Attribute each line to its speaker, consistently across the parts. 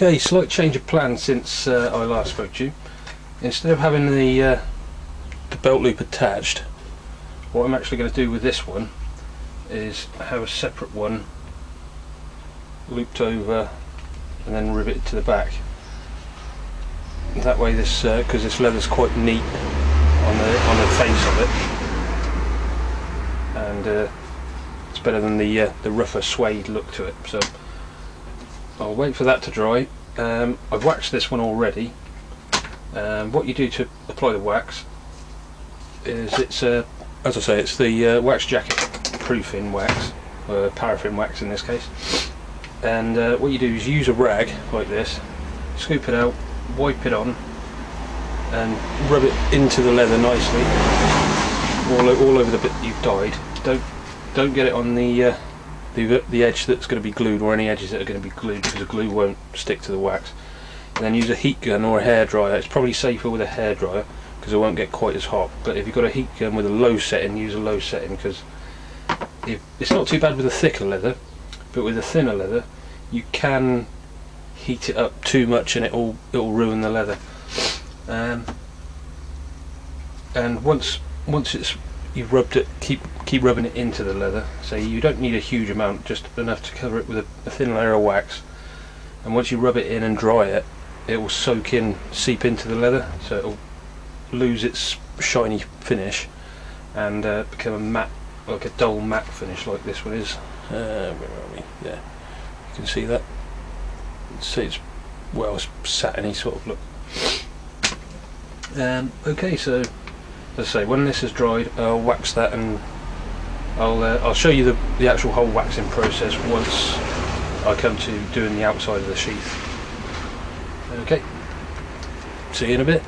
Speaker 1: Okay, slight change of plan since I last spoke to you. Instead of having the belt loop attached, what I'm actually going to do with this one is have a separate one looped over and then riveted to the back. That way, this because this leather's quite neat on the face of it, and it's better than the rougher suede look to it. So I'll wait for that to dry. I've waxed this one already. What you do to apply the wax is it's as I say, it's the wax jacket proofing wax, paraffin wax in this case. And what you do is use a rag like this, scoop it out, wipe it on, and rub it into the leather nicely, all over the bit you've dyed. Don't get it on the edge that's going to be glued, or any edges that are going to be glued, because the glue won't stick to the wax. And then use a heat gun or a hairdryer. It's probably safer with a hairdryer because it won't get quite as hot. But if you've got a heat gun with a low setting, use a low setting, because it's not too bad with a thicker leather, but with a thinner leather you can heat it up too much and it'll ruin the leather. And once you've rubbed it, keep rubbing it into the leather. So you don't need a huge amount, just enough to cover it with a thin layer of wax. And once you rub it in and dry it, it will soak in, seep into the leather, so it'll lose its shiny finish and become a matte, like a dull matte finish, like this one is. Where are we? Yeah, you can see that. See, it's well, it's satiny sort of look. Okay, so as I say, when this is dried, I'll wax that, and I'll show you the actual whole waxing process once I come to doing the outside of the sheath. Okay, see you in a bit.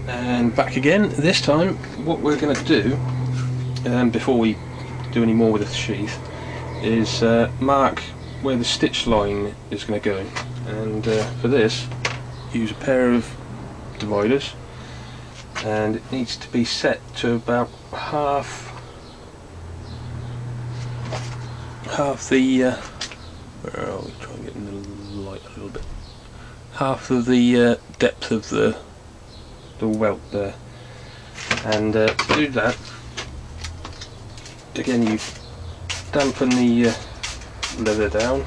Speaker 1: And back again. This time what we're going to do, before we do any more with the sheath, is mark where the stitch line is going to go. And for this, use a pair of dividers, and it needs to be set to about half the where are we? Try and get in the light a little bit. Half of the depth of the welt there. And to do that, again, you dampen the leather down.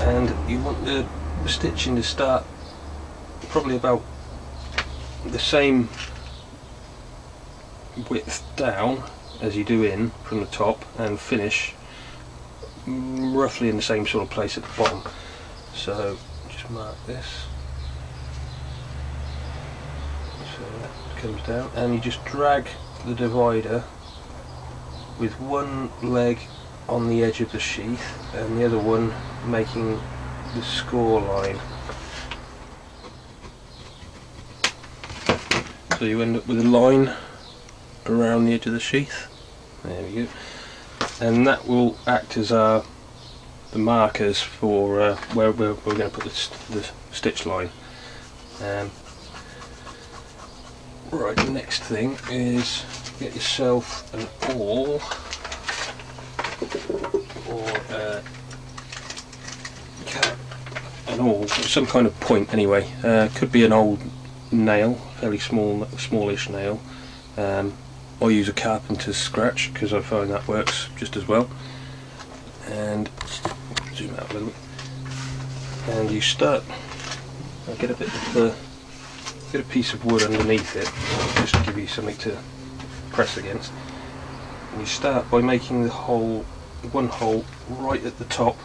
Speaker 1: And you want the stitching to start probably about the same width down as you do in from the top, and finish roughly in the same sort of place at the bottom. So just mark this, so that comes down, and you just drag the divider with one leg on the edge of the sheath and the other one making the score line. So you end up with a line around the edge of the sheath. There we go. And that will act as the markers for where we're going to put the stitch line. Right, the next thing is get yourself an awl, or an awl, some kind of point anyway. Could be an old nail, fairly smallish nail. I'll use a carpenter's scratch because I find that works just as well. And zoom out a little bit. And you start. I'll get a piece of wood underneath it, just to give you something to press against. And you start by making the hole, one hole right at the top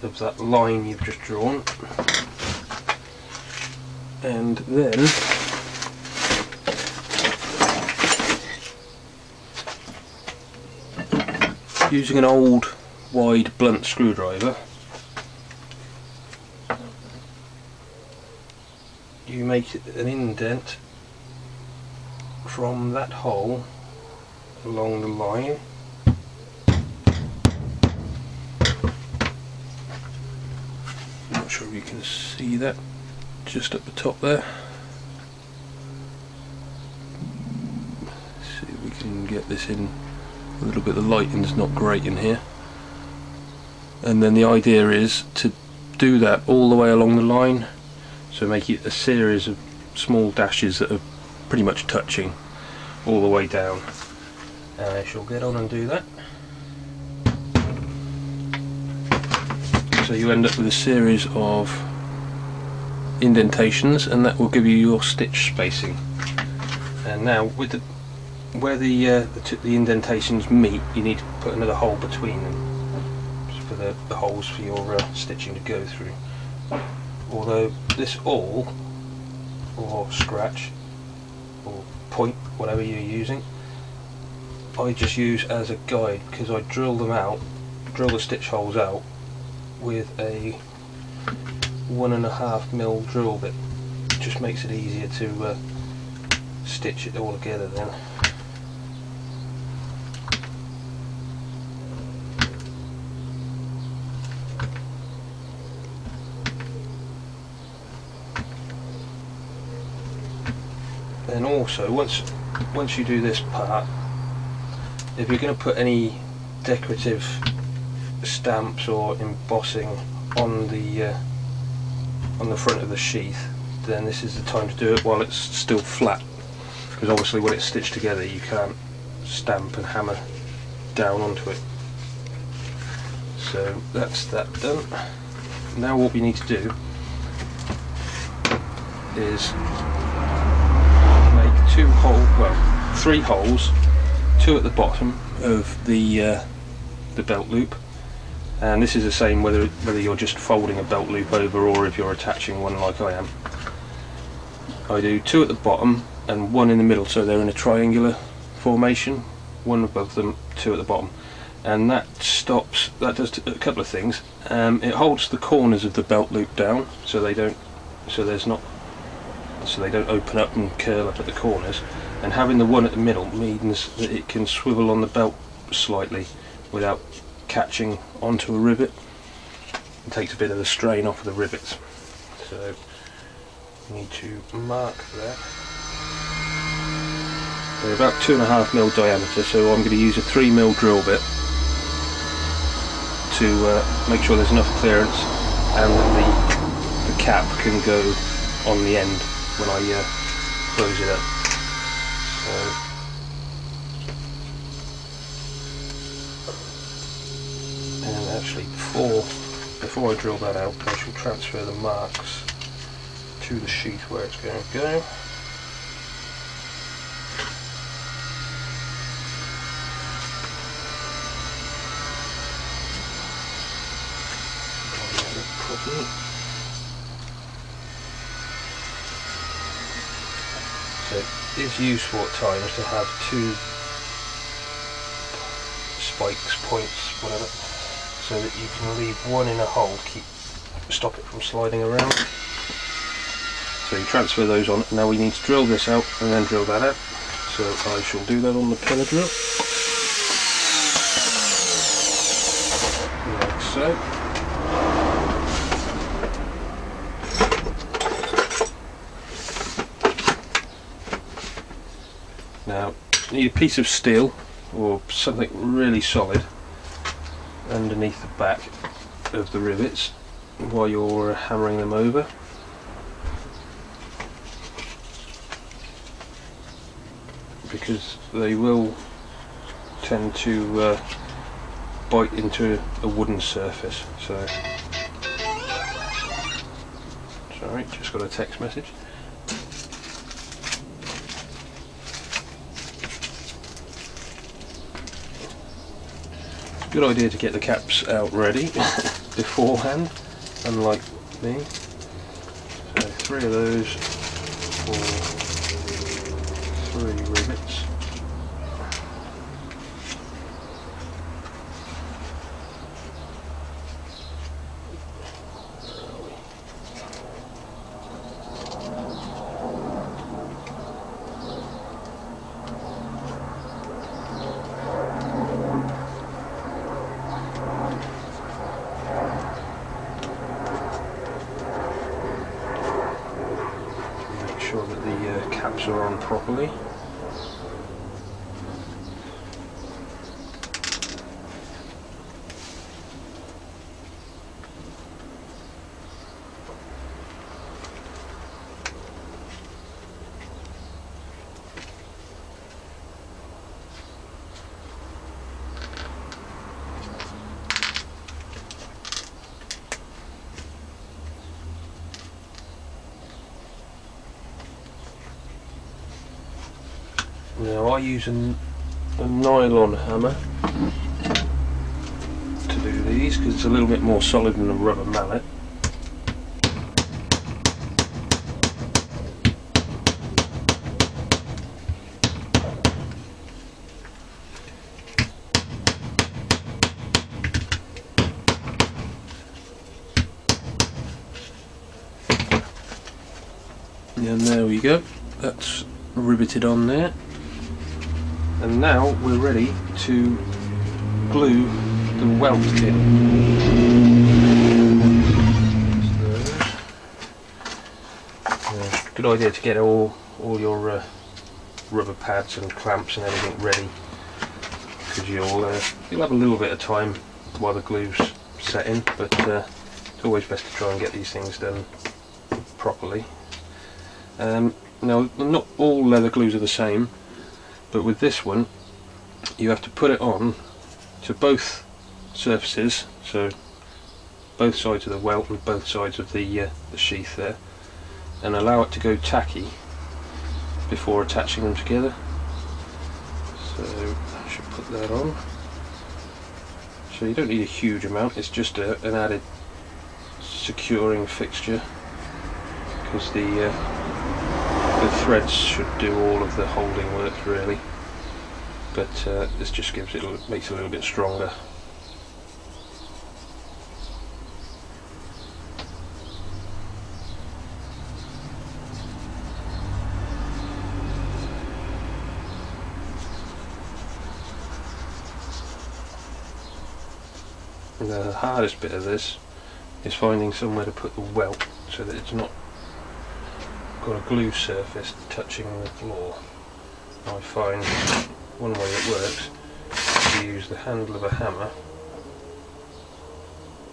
Speaker 1: of that line you've just drawn, and then using an old wide blunt screwdriver, you make an indent from that hole along the line. I'm not sure if you can see that just at the top there. See if we can get this in a little bit. The lighting's not great in here. And then the idea is to do that all the way along the line, so make it a series of small dashes that are pretty much touching all the way down. I shall get on and do that. So you end up with a series of indentations, and that will give you your stitch spacing. And now with where the indentations meet, you need to put another hole between them for the holes for your stitching to go through. Although this awl or scratch or point, whatever you're using, I just use as a guide, because I drill the stitch holes out with a 1.5mm drill bit. It just makes it easier to stitch it all together then. And also, once you do this part, if you're going to put any decorative stamps or embossing on the front of the sheath, then this is the time to do it while it's still flat, because obviously when it's stitched together you can't stamp and hammer down onto it. So that's that done. Now what we need to do is make three holes, two at the bottom of the belt loop, and this is the same whether you're just folding a belt loop over or if you're attaching one like I am. I do two at the bottom and one in the middle, so they're in a triangular formation, one above them, two at the bottom, and that does a couple of things. It holds the corners of the belt loop down so they don't open up and curl up at the corners, and having the one at the middle means that it can swivel on the belt slightly without catching onto a rivet. It takes a bit of the strain off of the rivets. So you need to mark that. They're about 2.5mm diameter, so I'm going to use a 3mm drill bit to make sure there's enough clearance and that the cap can go on the end when I close it up. And actually, before I drill that out, I shall transfer the marks to the sheath where it's going to go. So it is useful at times to have two spikes, points, whatever, so that you can leave one in a hole to stop it from sliding around. So you transfer those on. Now we need to drill this out and then drill that out. So I shall do that on the pillar drill. Like so. Now you need a piece of steel or something really solid underneath the back of the rivets while you're hammering them over. Because they will tend to bite into a wooden surface. So, sorry, just got a text message. Good idea to get the caps out ready beforehand, unlike me. So 3 of those for 3 rivets. Make sure that the caps are on properly. Now I use a nylon hammer to do these because it's a little bit more solid than a rubber mallet. And there we go, that's riveted on there, and now we're ready to glue the welt in. Good idea to get all your rubber pads and clamps and everything ready, because you'll have a little bit of time while the glue's setting, but it's always best to try and get these things done properly. Now, not all leather glues are the same, but with this one you have to put it on to both surfaces, so both sides of the welt and both sides of the sheath there, and allow it to go tacky before attaching them together. So I should put that on. So you don't need a huge amount, it's just an added securing fixture, because the threads should do all of the holding work really, but this just makes it a little bit stronger. And the hardest bit of this is finding somewhere to put the welt so that it's not got a glue surface touching the floor. I find one way it works is to use the handle of a hammer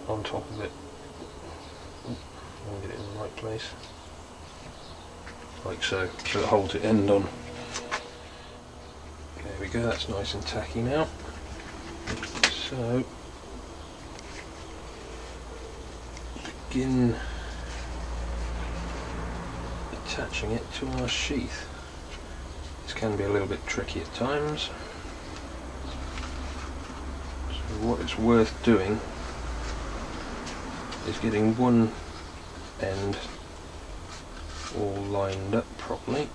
Speaker 1: on top of it. Get it in the right place, like so it holds it end on. There we go, that's nice and tacky now. So begin attaching it to our sheath. This can be a little bit tricky at times, so what it's worth doing is getting one end all lined up properly.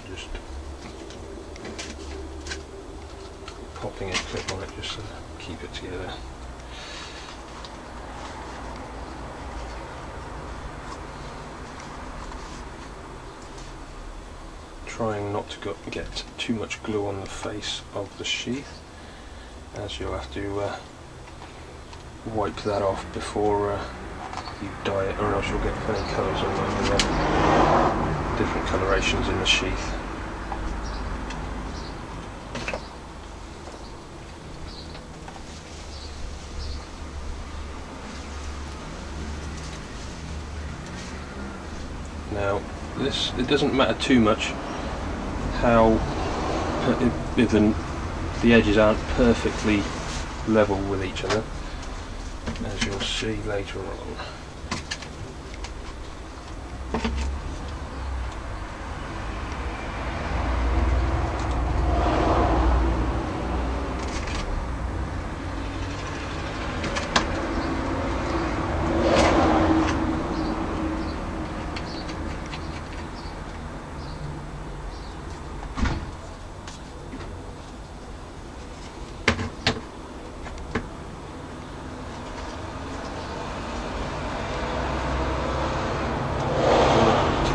Speaker 1: Just popping a clip on it just to keep it together. Trying not to get too much glue on the face of the sheath, as you'll have to wipe that off before you dye it, or else you'll get funny colours on the different colorations in the sheath. Now it doesn't matter too much how if the edges aren't perfectly level with each other, as you'll see later on.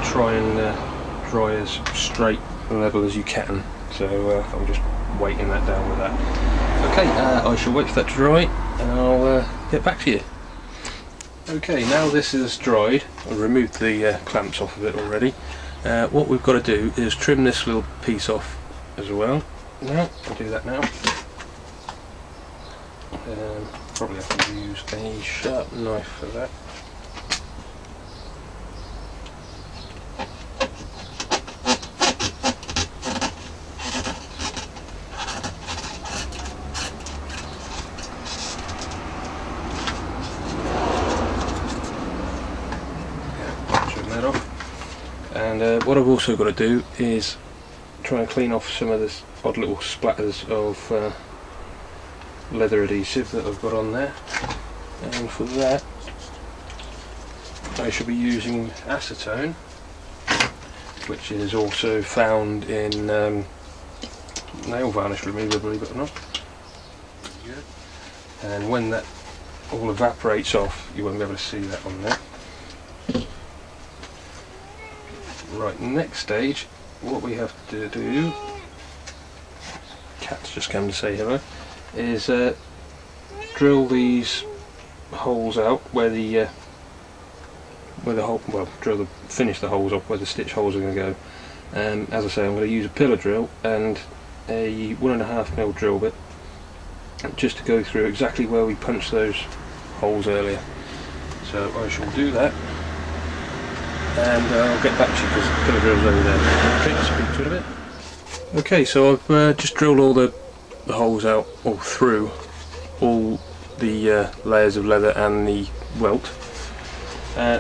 Speaker 1: Try and dry as straight and level as you can, so I'm just weighting that down with that. Okay, I shall wait for that to dry and I'll get back to you. Okay, now this is dried, I've removed the clamps off of it already. What we've got to do is trim this little piece off as well. Now, I'll do that now. Probably have to use a sharp knife for that. that off. And what I've also got to do is try and clean off some of this odd little splatters of leather adhesive that I've got on there. And for that I should be using acetone, which is also found in nail varnish remover, believe it or not. And when that all evaporates off, you won't be able to see that on there. Right, next stage, what we have to do, cat's just come to say hello, is drill these holes out where the hole, well, finish the holes off where the stitch holes are going to go. As I say, I'm going to use a pillar drill and a 1.5mm drill bit just to go through exactly where we punched those holes earlier. So I shall do that, and I'll get back to you because the pillar drill's over there. Okay, speak to it a bit. Okay, so I've just drilled all the holes out, all through all the layers of leather and the welt.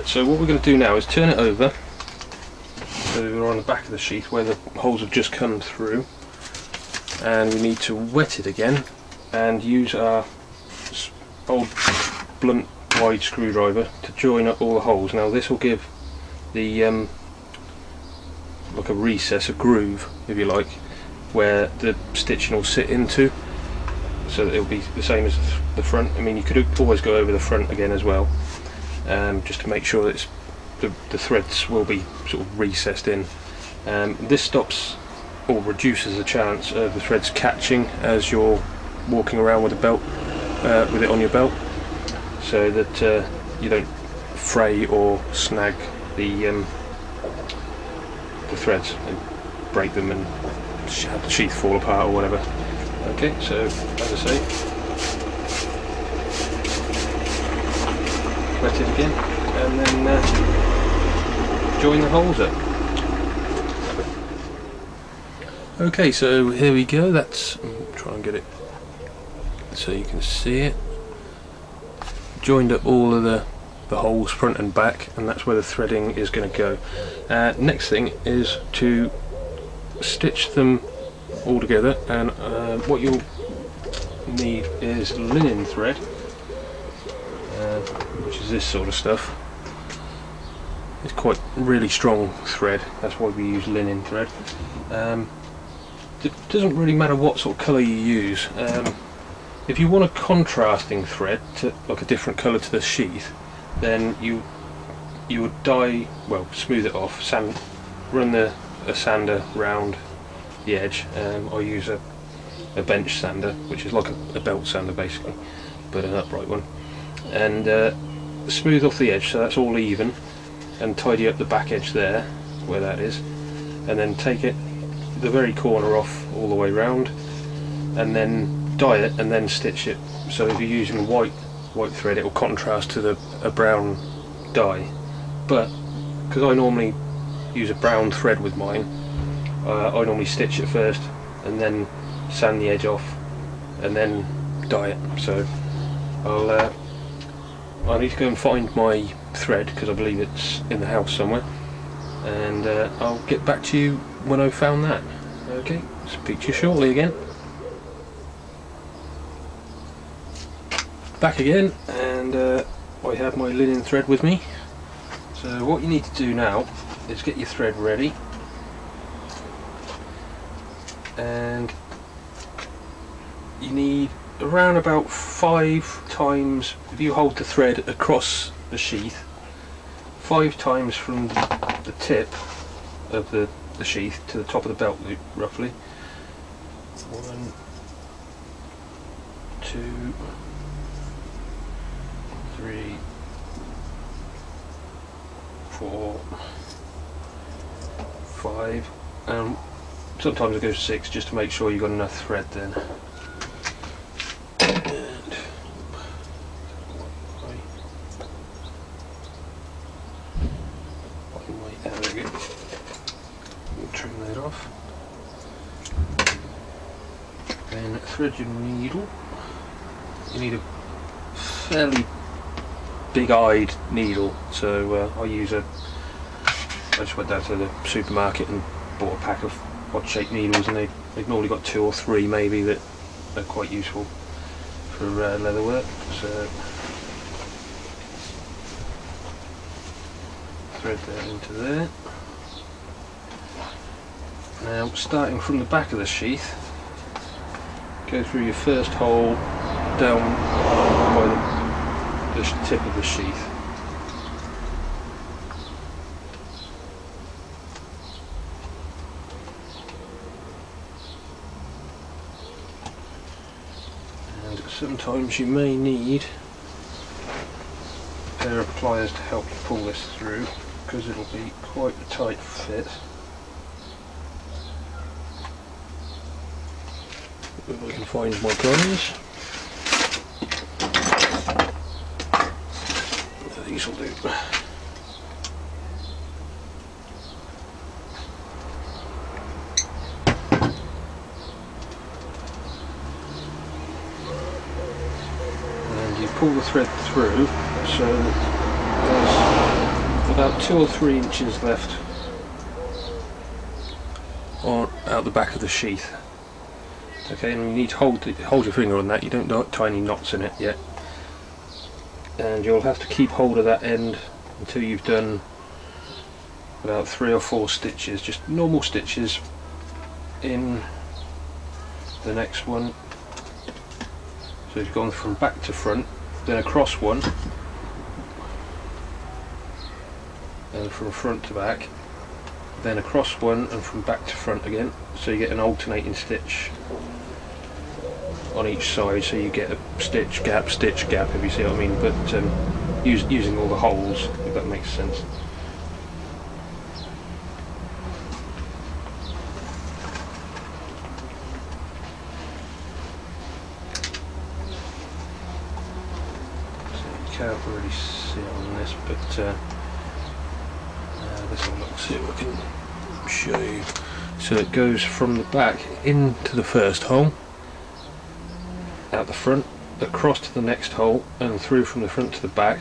Speaker 1: So what we're going to do now is turn it over so we're on the back of the sheath where the holes have just come through, and we need to wet it again and use our old blunt wide screwdriver to join up all the holes. Now this will give the like a recess, a groove if you like, where the stitching will sit into, so that it'll be the same as the front. I mean, you could always go over the front again as well, just to make sure that the threads will be sort of recessed in. This stops or reduces the chance of the threads catching as you're walking around with a belt, with it on your belt, so that you don't fray or snag the threads and break them and have the sheath fall apart or whatever. Okay, so as I say, wet it again and then join the holes up. Okay, so here we go. That's, try and get it so you can see it. Joined up all of the holes front and back, and that's where the threading is going to go. Next thing is to stitch them all together, and what you'll need is linen thread, which is this sort of stuff. It's quite really strong thread, that's why we use linen thread. It doesn't really matter what sort of colour you use. If you want a contrasting thread, to like a different colour to the sheath, then you would dye, well, smooth it off, run a sander round the edge. I use a bench sander, which is like a belt sander basically, but an upright one, and smooth off the edge so that's all even, and tidy up the back edge there where that is, and then take it the very corner off all the way round, and then dye it and then stitch it. So if you're using white thread, it will contrast to a brown dye, but because I normally use a brown thread with mine, I normally stitch it first and then sand the edge off and then dye it. So I need to go and find my thread because I believe it's in the house somewhere, and I'll get back to you when I've found that. Okay, speak to you shortly again. Back again, and I have my linen thread with me. So what you need to do now is get your thread ready, and you need around about 5 times, if you hold the thread across the sheath, 5 times from the tip of the sheath to the top of the belt loop, roughly. 1, 2, 3, 4, 5, and sometimes it goes 6 just to make sure you've got enough thread then. Trim that off. Then thread your needle. You need a fairly big-eyed needle, so I use a just went down to the supermarket and bought a pack of odd shaped needles, and they've normally got 2 or 3 maybe that are quite useful for leather work. So thread that into there. Now, starting from the back of the sheath, go through your first hole down by the tip of the sheath. And sometimes you may need a pair of pliers to help you pull this through, because it'll be quite a tight fit. If I can find my pliers. These will do. And you pull the thread through, so there's about 2 or 3 inches left out the back of the sheath. Okay, and you need to hold your finger on that. You don't tie any knots in it yet, and you'll have to keep hold of that end until you've done about 3 or 4 stitches, just normal stitches in the next one. So you've gone from back to front, then across one, and from front to back, then across one and from back to front again, so you get an alternating stitch on each side, so you get a stitch gap, if you see what I mean, but using all the holes, if that makes sense. So you can't really see it on this, but this will look, see if I can show you. So it goes from the back into the first hole, out the front, across to the next hole, and through from the front to the back,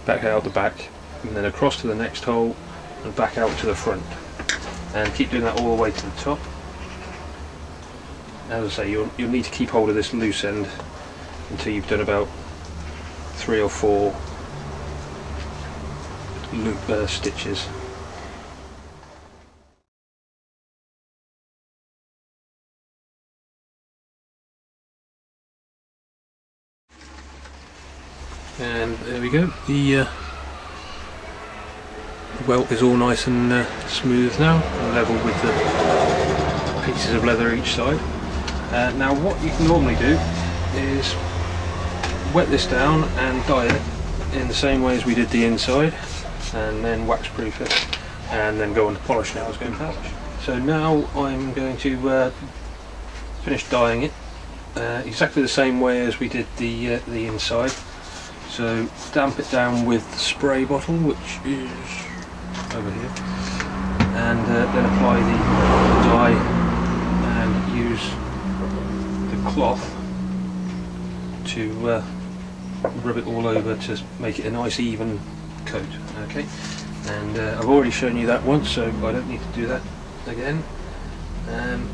Speaker 1: back out the back, and then across to the next hole and back out to the front, and keep doing that all the way to the top. As I say, you'll need to keep hold of this loose end until you've done about 3 or 4 loop stitches. And there we go, the welt is all nice and smooth now, and level with the pieces of leather each side. Now what you can normally do is wet this down and dye it in the same way as we did the inside, and then wax proof it, and then go on to polish now. So now I'm going to finish dyeing it exactly the same way as we did the inside. So damp it down with the spray bottle, which is over here, and then apply the dye and use the cloth to rub it all over to make it a nice even coat. Okay, and I've already shown you that once, so I don't need to do that again. And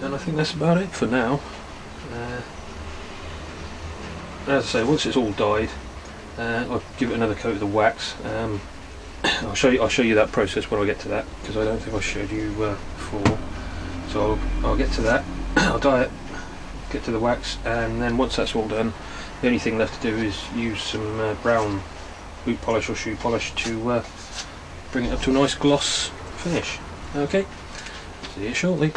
Speaker 1: I think that's about it for now. As I say, once it's all dyed, I'll give it another coat of the wax. I'll show you that process when I get to that, because I don't think I showed you before. So I'll get to that. I'll dye it, get to the wax, and then once that's all done, the only thing left to do is use some brown boot polish or shoe polish to bring it up to a nice gloss finish. Okay, see you shortly.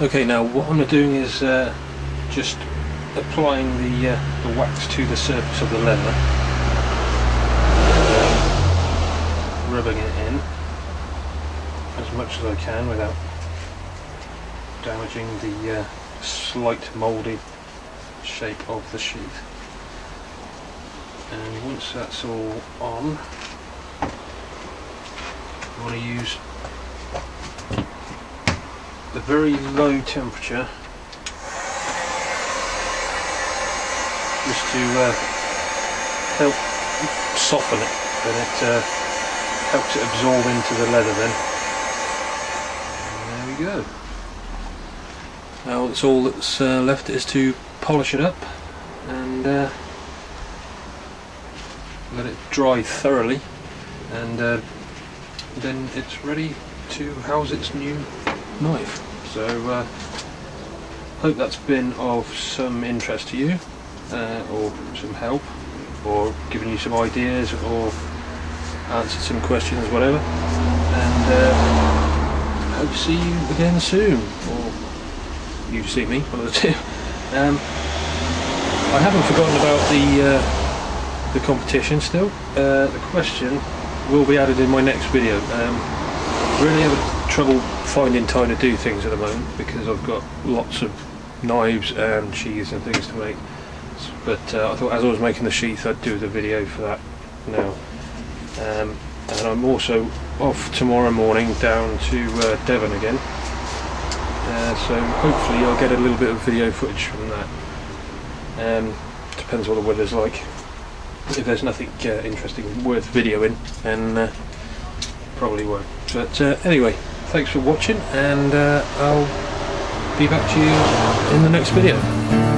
Speaker 1: Okay, now what I'm doing is just applying the wax to the surface of the leather, rubbing it in as much as I can without damaging the slight mouldy shape of the sheath. And once that's all on, I want to use a very low temperature to help soften it, and it helps it absorb into the leather then. And there we go. Now it's all that's left is to polish it up and let it dry thoroughly, and then it's ready to house its new knife. So hope that's been of some interest to you, or some help, or given you some ideas, or answered some questions, whatever. And hope to see you again soon, or you see me, one of the two. I haven't forgotten about the competition still. The question will be added in my next video. Really having trouble finding time to do things at the moment because I've got lots of knives and sheaths and things to make. But I thought as I was making the sheath I'd do the video for that now. And I'm also off tomorrow morning down to Devon again. So hopefully I'll get a little bit of video footage from that. Depends what the weather's like. If there's nothing interesting worth videoing, then probably won't. But anyway, thanks for watching, and I'll be back to you in the next video.